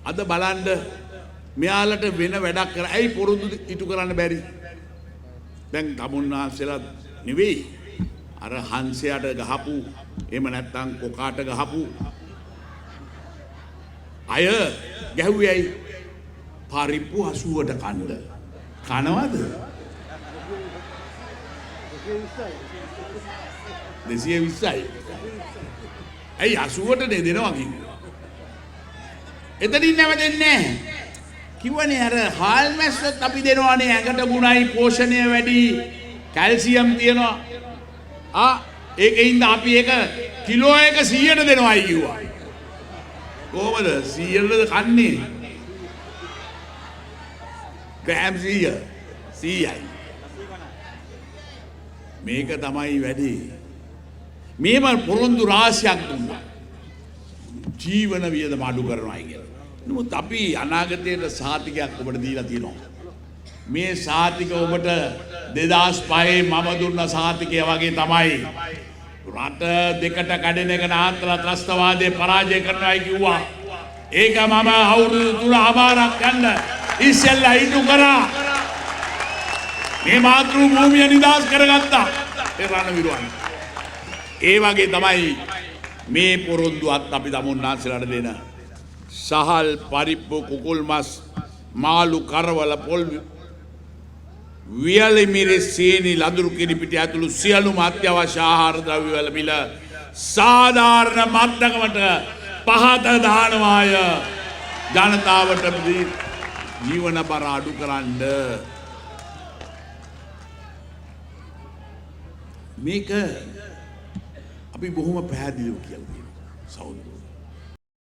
අද බලන්න මෙයාලට වෙන වැඩක් කර ඇයි පොරොන්දු ඉටු කරන්න බැරි? දැන් තමුන්නාන්සලා නෙවෙයි අර හංසයට ගහපු එහෙම නැත්නම් කොකාට ගහපු අය ගැහුවේයි පරිප්පු 80ට කන්න. කනවද? 220යි. ඇයි 80ට දෙනවා කිව්වේ? එතනින් නැවතෙන්නේ නැහැ. කිව්වනේ අර හාල් මැස්සොත් අපි දෙනවානේ ඇඟට ගුණයි පෝෂණය වැඩි කැල්සියම් තියෙනවා. ඒකින්ද අපි ඒක කිලෝ එක 100ට දෙනවායි කිව්වා. කොහමද 100ටද කන්නේ? ග්‍රෑම් 100යි. මේක තමයි වැඩි. මේම පොරොන්දු රාශියක් දුන්නා. ජීවන වියදම අඩු කරනවා කියලා. නමුත් අපි අනාගතයට සාතිකයක් ඔබට දීලා තියෙනවා. මේ සාතික ඔබට 2005 මම දුන්න සාතිකය වගේ තමයි. රට දෙකට කඩන එක නාන්තලා ත්‍රස්තවාදයේ පරාජය කරනවායි කිව්වා. ඒක මම අවුරුදු 3මාරක් ගන්න ඉස්සෙල්ලා ඉටු කරා. මේ මාතෘ භූමිය නිදහස් කරගත්තා. ඒ රණවිරුවන්. ඒ වගේ තමයි මේ පොරොන්දුවත් අපි තමුන්නාන්සලාට දෙන. සහල් පරිප්පු කුකුල් මස් මාළු කරවල පොල් වියලි මිරිස් සීනි ලදරු කිරිපිටි ඇතුළු සියලුම අත්‍යවශ්‍ය ආහාර ද්‍රව්‍ය වල මිල සාධාරණ මට්ටමකට පහත දානවාය. ජනතාවට ජීවන බර අඩු කරන්න මේක අපි බොහොම පැහැදිලිව කියලා තියෙනවා සහෝදරයෝ.